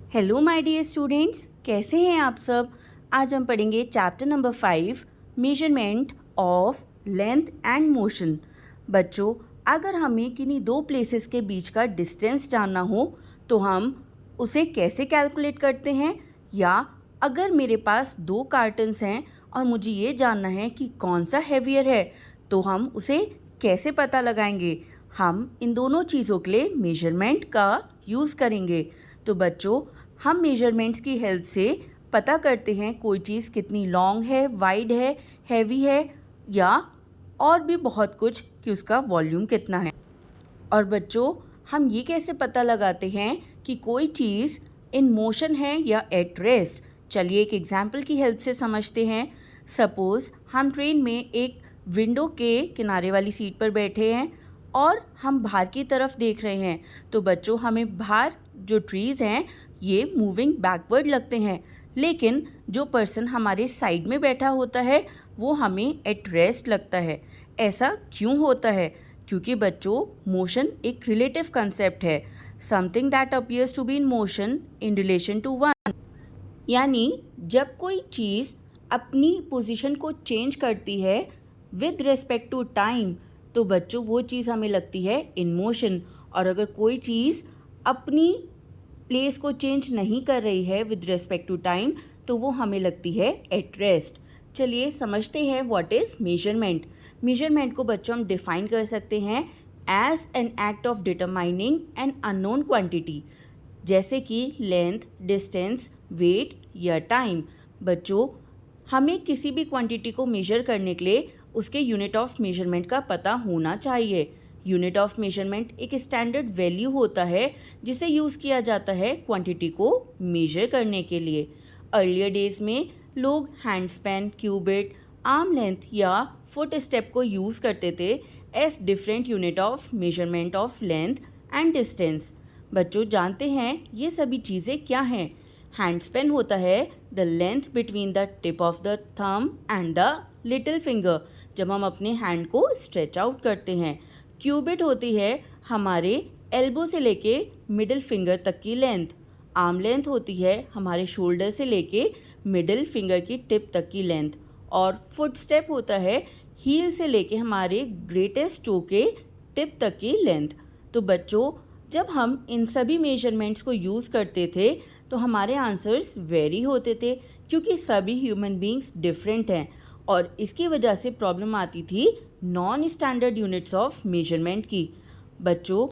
Hello my dear students, कैसे हैं आप सब। आज हम पढ़ेंगे chapter number 5 measurement of length and motion. बच्चों, अगर हमें किन्हीं दो प्लेसेस के बीच का डिस्टेंस जानना हो तो हम उसे कैसे कैलकुलेट करते हैं, या अगर मेरे पास दो कार्टन्स हैं और मुझे ये जानना है कि कौन सा हैवियर है तो हम उसे कैसे पता लगाएंगे। हम इन दोनों चीज़ों के लिए मेजरमेंट का यूज़ करेंगे। तो बच्चों, हम मेजरमेंट्स की हेल्प से पता करते हैं कोई चीज़ कितनी लॉन्ग है, वाइड है, हैवी है, या और भी बहुत कुछ कि उसका वॉल्यूम कितना है। और बच्चों, हम ये कैसे पता लगाते हैं कि कोई चीज़ इन मोशन है या एट रेस्ट। चलिए एक एग्जाम्पल की हेल्प से समझते हैं। सपोज़ हम ट्रेन में एक विंडो के किनारे वाली सीट पर बैठे हैं और हम बाहर की तरफ देख रहे हैं। तो बच्चों, हमें बाहर जो ट्रीज़ हैं ये मूविंग बैकवर्ड लगते हैं, लेकिन जो पर्सन हमारे साइड में बैठा होता है वो हमें एट रेस्ट लगता है। ऐसा क्यों होता है? क्योंकि बच्चों, मोशन एक रिलेटिव कंसेप्ट है। Something that appears to be in motion in relation to one, यानी जब कोई चीज़ अपनी पोजीशन को चेंज करती है विद रिस्पेक्ट टू टाइम, तो बच्चों वो चीज़ हमें लगती है इन मोशन। और अगर कोई चीज़ अपनी प्लेस को चेंज नहीं कर रही है विद रिस्पेक्ट टू टाइम तो वो हमें लगती है एट रेस्ट। चलिए समझते हैं व्हाट इज़ मेजरमेंट। मेजरमेंट को बच्चों हम डिफाइन कर सकते हैं as an act of determining an unknown quantity, जैसे कि लेंथ, डिस्टेंस, वेट या टाइम। बच्चों, हमें किसी भी क्वांटिटी को मेजर करने के लिए उसके यूनिट ऑफ मेजरमेंट का पता होना चाहिए। यूनिट ऑफ मेजरमेंट एक स्टैंडर्ड वैल्यू होता है जिसे यूज़ किया जाता है क्वांटिटी को मेजर करने के लिए। अर्लियर डेज में लोग hand span, cubit, arm length या फुट स्टेप को यूज़ करते थे as different unit of measurement of length and distance. बच्चों, जानते हैं ये सभी चीज़ें क्या हैं? हैंड स्पैन होता है the length between the tip of the thumb and the little finger, जब हम अपने हैंड को स्ट्रेच आउट करते हैं। क्यूबिट होती है हमारे एल्बो से लेके मिडिल फिंगर तक की लेंथ। आर्म लेंथ होती है हमारे शोल्डर से लेके मिडिल फिंगर की टिप तक की लेंथ। और फुट स्टेप होता है हील से लेके हमारे ग्रेटेस्ट टो के टिप तक की लेंथ। तो बच्चों, जब हम इन सभी मेजरमेंट्स को यूज़ करते थे तो हमारे आंसर्स वेरी होते थे, क्योंकि सभी ह्यूमन बींग्स डिफरेंट हैं और इसकी वजह से प्रॉब्लम आती थी non standard units of measurement की। बच्चों,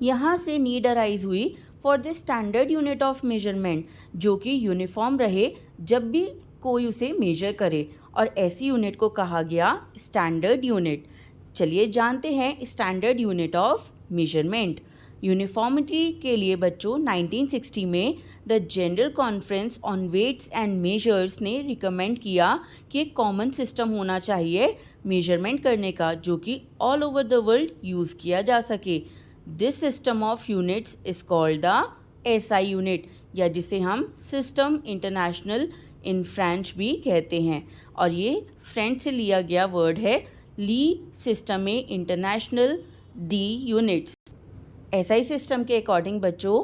यहाँ से नीड अराइज हुई for the standard unit of measurement, जो कि यूनिफॉर्म रहे जब भी कोई उसे मेजर करे, और ऐसी यूनिट को कहा गया स्टैंडर्ड यूनिट। चलिए जानते हैं standard unit of measurement. Uniformity के लिए बच्चों 1960 में the General Conference on Weights and Measures ने रिकमेंड किया कि एक कॉमन सिस्टम होना चाहिए मेजरमेंट करने का, जो कि all over the world use किया जा सके। This system of units is called the SI unit, या जिसे हम सिस्टम इंटरनेशनल इन फ्रेंच भी कहते हैं। और ये फ्रेंच से लिया गया वर्ड है, le system international de units. SI system के अकॉर्डिंग बच्चों,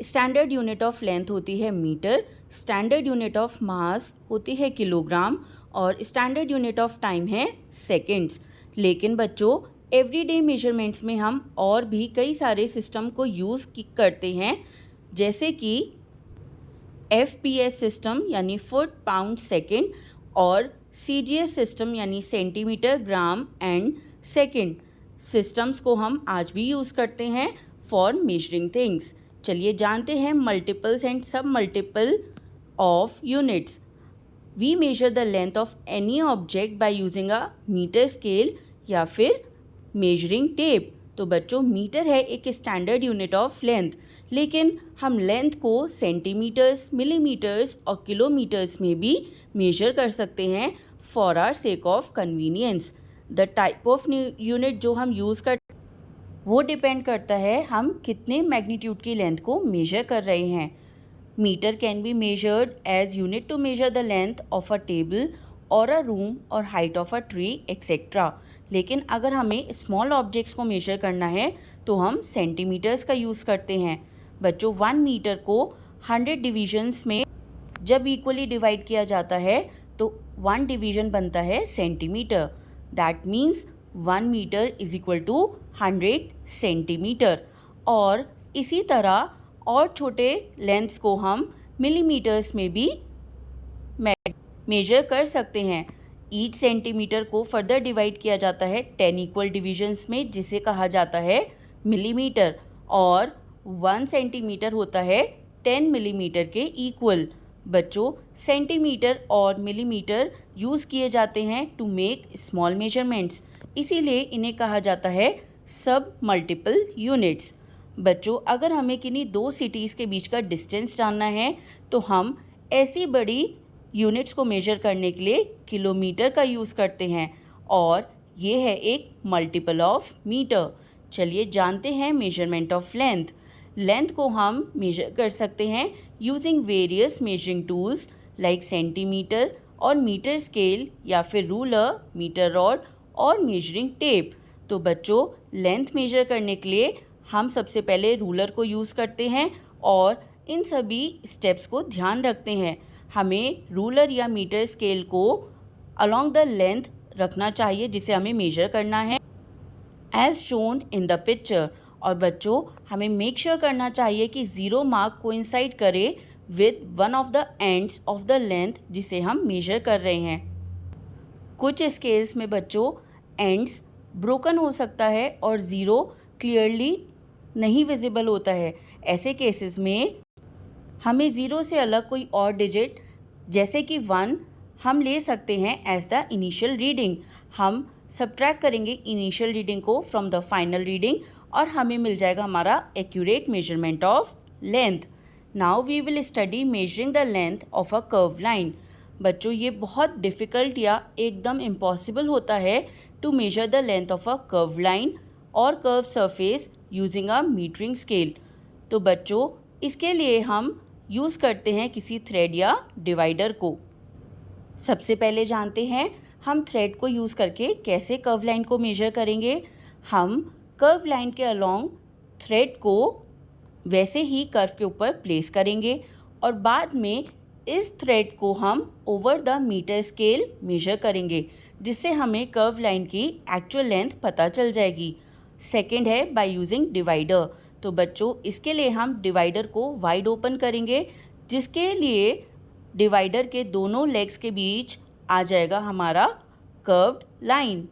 स्टैंडर्ड यूनिट ऑफ लेंथ होती है metre, standard unit of mass होती है किलोग्राम, और स्टैंडर्ड यूनिट ऑफ टाइम है सेकंड्स। लेकिन बच्चों, एवरीडे मेजरमेंट्स में हम और भी कई सारे सिस्टम को यूज़ करते हैं, जैसे कि एफपीएस सिस्टम यानी फुट पाउंड सेकंड, और सीजीएस सिस्टम यानी centimetre gram and second. Systems को हम आज भी यूज़ करते हैं फॉर मेजरिंग थिंग्स। चलिए जानते हैं multiples and sub multiple of units. We measure the length of any object by using a metre scale या फिर मेजरिंग टेप। तो बच्चों, मीटर है एक स्टैंडर्ड यूनिट ऑफ लेंथ, लेकिन हम लेंथ को सेंटीमीटर्स, मिलीमीटर्स और किलोमीटर्स में भी मेजर कर सकते हैं for our sake of convenience. The type of unit जो हम यूज़ कर वो डिपेंड करता है हम कितने मैग्नीट्यूड की लेंथ को मेजर कर रहे हैं। Metre can be measured as unit to measure the length of a table और अ रूम और height of a tree etcetera. लेकिन अगर हमें स्मॉल ऑब्जेक्ट्स को मेजर करना है तो हम सेंटीमीटर्स का यूज़ करते हैं। बच्चों 1 मीटर को 100 डिविजन्स में जब इक्वली डिवाइड किया जाता है तो 1 डिवीजन बनता है centimetre. That means 1 metre is equal to 100 centimetre. और इसी तरह और छोटे लेंथ्स को हम मिलीमीटर्स में भी मेजर कर सकते हैं। ईच सेंटीमीटर को फर्दर डिवाइड किया जाता है 10 इक्वल डिविजन्स में, जिसे कहा जाता है मिलीमीटर, और 1 सेंटीमीटर होता है 10 मिलीमीटर के इक्वल। बच्चों, सेंटीमीटर और मिलीमीटर यूज़ किए जाते हैं टू मेक स्मॉल मेजरमेंट्स, इसीलिए इन्हें कहा जाता है सब मल्टीपल यूनिट्स। बच्चों, अगर हमें किन्हीं 2 सिटीज़ के बीच का डिस्टेंस जानना है तो हम ऐसी बड़ी यूनिट्स को मेजर करने के लिए किलोमीटर का यूज़ करते हैं, और ये है एक मल्टीपल ऑफ मीटर। चलिए जानते हैं मेजरमेंट ऑफ लेंथ। लेंथ को हम मेजर कर सकते हैं using various measuring tools like centimetre और मीटर स्केल, या फिर रूलर, मीटर रॉड और मेजरिंग टेप। तो बच्चों, लेंथ मेजर करने के लिए हम सबसे पहले रूलर को यूज़ करते हैं और इन सभी स्टेप्स को ध्यान रखते हैं। हमें रूलर या मीटर स्केल को अलोंग द लेंथ रखना चाहिए जिसे हमें मेजर करना है, as shown in the picture. और बच्चों, हमें मेक श्योर करना चाहिए कि 0 मार्क कोइंसाइड करे with one of the ends of the length जिसे हम मेजर कर रहे हैं। कुछ स्केल्स में बच्चों एंड्स ब्रोकन हो सकता है और 0 क्लियरली नहीं विजिबल होता है। ऐसे केसेस में हमें 0 से अलग कोई और डिजिट जैसे कि 1 हम ले सकते हैं एज द इनिशियल रीडिंग। हम सब्ट्रैक्ट करेंगे इनिशियल रीडिंग को फ्रॉम द फाइनल रीडिंग और हमें मिल जाएगा हमारा accurate measurement of length. Now we will study measuring the length of a curve line. बच्चों, ये बहुत डिफ़िकल्ट या एकदम इम्पॉसिबल होता है to measure the length of a curve line और curve surface using a metering scale. तो बच्चों, इसके लिए हम यूज़ करते हैं किसी थ्रेड या डिवाइडर को। सबसे पहले जानते हैं हम थ्रेड को यूज़ करके कैसे कर्व लाइन को मेजर करेंगे। हम कर्व लाइन के अलोंग थ्रेड को वैसे ही कर्व के ऊपर प्लेस करेंगे और बाद में इस थ्रेड को हम over the metre scale measure करेंगे, जिससे हमें कर्व लाइन की एक्चुअल लेंथ पता चल जाएगी। सेकंड है बाय यूजिंग डिवाइडर। तो बच्चों, इसके लिए हम डिवाइडर को वाइड ओपन करेंगे, जिसके लिए डिवाइडर के दोनों लेग्स के बीच आ जाएगा हमारा कर्व्ड लाइन।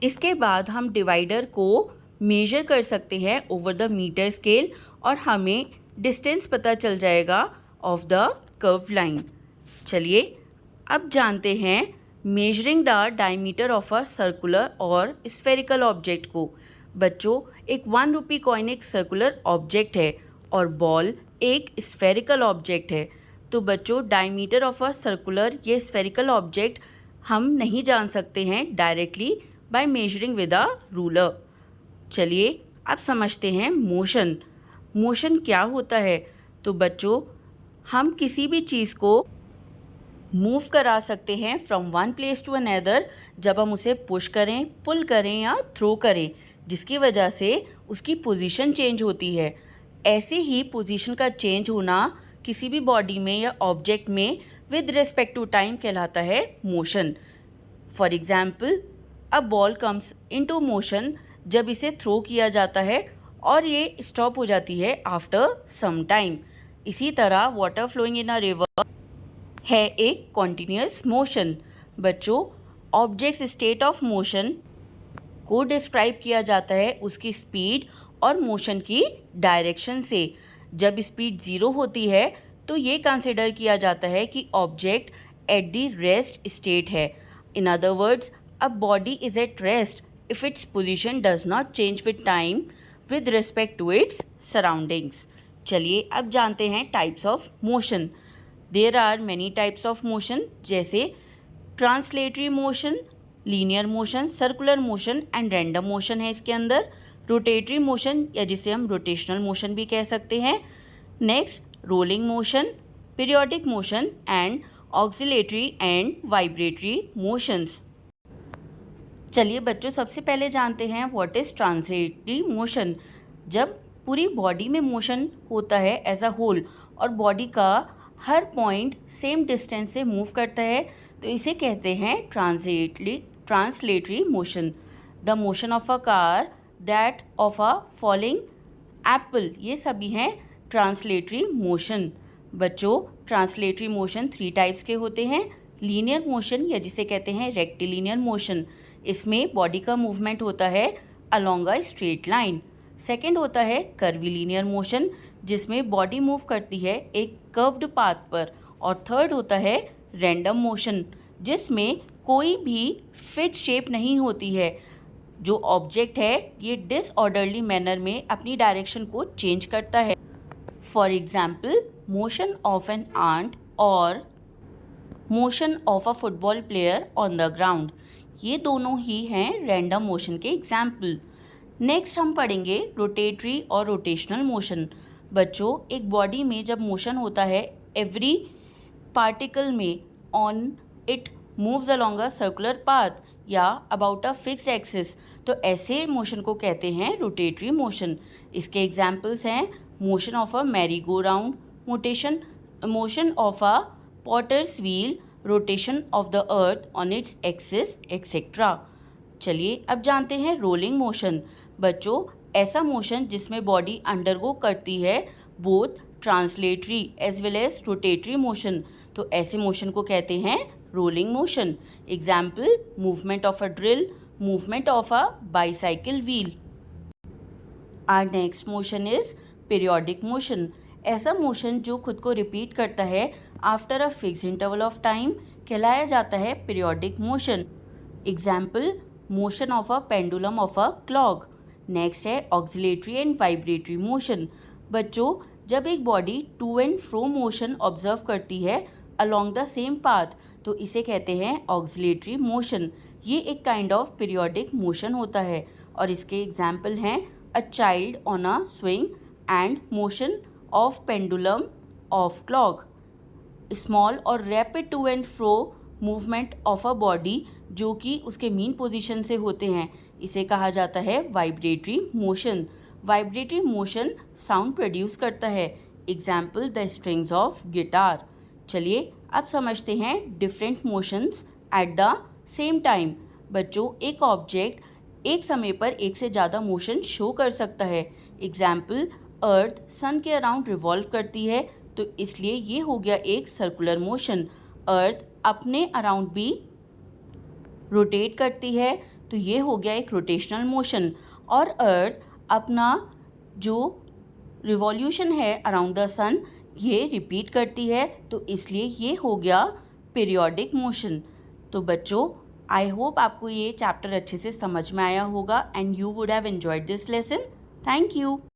इसके बाद हम डिवाइडर को मेजर कर सकते हैं ओवर द मीटर स्केल और हमें डिस्टेंस पता चल जाएगा ऑफ द कर्व लाइन। चलिए अब जानते हैं measuring the diameter of a circular और स्फेरिकल ऑब्जेक्ट को। बच्चों, एक 1 रुपी कॉइन एक सर्कुलर ऑब्जेक्ट है और बॉल एक स्फेरिकल ऑब्जेक्ट है। तो बच्चों, डायमीटर ऑफ अ सर्कुलर या स्फेरिकल ऑब्जेक्ट हम नहीं जान सकते हैं directly by measuring with a ruler. चलिए अब समझते हैं मोशन। मोशन क्या होता है? तो बच्चों, हम किसी भी चीज़ को मूव करा सकते हैं from one place to another जब हम उसे पुश करें, पुल करें या थ्रो करें, जिसकी वजह से उसकी पोजीशन चेंज होती है। ऐसे ही पोजीशन का चेंज होना किसी भी बॉडी में या ऑब्जेक्ट में विद रिस्पेक्ट टू टाइम कहलाता है motion. For example, a ball comes into motion जब इसे थ्रो किया जाता है और ये स्टॉप हो जाती है आफ्टर सम टाइम। इसी तरह water flowing in a river है एक कॉन्टिन्यूस मोशन। बच्चों, ऑब्जेक्ट्स स्टेट ऑफ मोशन को डिस्क्राइब किया जाता है उसकी स्पीड और मोशन की डायरेक्शन से। जब स्पीड 0 होती है तो ये कंसिडर किया जाता है कि object at the rest state है। In other words, a body is at rest if its position does not change with time with respect to its surroundings. चलिए अब जानते हैं types of motion. There are many types of motion जैसे translatory motion, linear motion, circular motion and random motion है इसके अंदर। rotatory motion या जिसे हम rotational motion भी कह सकते हैं। Next, rolling motion, periodic motion and auxiliary and vibratory motions. चलिए बच्चों, सबसे पहले जानते हैं व्हाट इज़ ट्रांजिटरी मोशन। जब पूरी बॉडी में मोशन होता है एज अ होल और बॉडी का हर पॉइंट सेम डिस्टेंस से मूव करता है, तो इसे कहते हैं translatory motion. The motion of a car, that of a falling Apple, ये सभी हैं ट्रांसलेटरी मोशन। बच्चों, ट्रांसलेटरी मोशन 3 टाइप्स के होते हैं। लीनियर मोशन या जिसे कहते हैं रेक्टिलिनियर मोशन, इसमें बॉडी का मूवमेंट होता है along a straight line. Second होता है कर्वीलिनियर मोशन, जिसमें बॉडी मूव करती है एक कर्व्ड पाथ पर। और थर्ड होता है रैंडम मोशन, जिसमें कोई भी फिक्स शेप नहीं होती है। जो ऑब्जेक्ट है ये डिसऑर्डरली मैनर में अपनी डायरेक्शन को चेंज करता है। For example, motion of an ant और motion of a football player on the ground, ये दोनों ही हैं रैंडम मोशन के एग्जाम्पल। नेक्स्ट हम पढ़ेंगे रोटेटरी और रोटेशनल मोशन। बच्चों, एक बॉडी में जब मोशन होता है, एवरी पार्टिकल में on it moves along a circular path या अबाउट अ फिक्स्ड एक्सिस, तो ऐसे मोशन को कहते हैं रोटेटरी मोशन। इसके एग्जाम्पल्स हैं motion of a merry go round, motion of a potter's wheel, rotation of the earth on its axis, etcetera. चलिए अब जानते हैं रोलिंग मोशन। बच्चों, ऐसा मोशन जिसमें बॉडी अंडरगो करती है both translatory as well as rotatory motion, तो ऐसे मोशन को कहते हैं rolling motion. Example, movement of a drill, movement of a bicycle wheel. Our next motion is periodic motion. ऐसा मोशन जो खुद को रिपीट करता है after a fix interval of time कहलाया जाता है periodic motion. Example, motion of a pendulum of a clock. Next है ऑक्सिलेटरी एंड वाइब्रेटरी मोशन। बच्चों, जब एक body to and fro motion observe करती है अलोंग द सेम पाथ, तो इसे कहते हैं ऑक्सिलेटरी मोशन। ये एक काइंड ऑफ पीरियोडिक मोशन होता है और इसके एग्जाम्पल हैं a child on a swing and motion of pendulum of clock. Small और rapid to and fro movement of a body जो कि उसके मीन पोजीशन से होते हैं, इसे कहा जाता है vibratory motion. Vibratory motion sound produce करता है। Example, the strings of guitar. चलिए अब समझते हैं different motions at the same time. बच्चों, एक ऑब्जेक्ट एक समय पर एक से ज़्यादा मोशन शो कर सकता है। एग्जाम्पल, अर्थ सन के अराउंड रिवॉल्व करती है, तो इसलिए ये हो गया एक सर्कुलर मोशन। अर्थ अपने अराउंड भी रोटेट करती है, तो ये हो गया एक रोटेशनल मोशन। और अर्थ अपना जो रिवॉल्यूशन है अराउंड द सन ये रिपीट करती है, तो इसलिए ये हो गया पीरियोडिक मोशन। तो बच्चों, आई होप आपको ये चैप्टर अच्छे से समझ में आया होगा and you would have enjoyed this lesson. Thank you.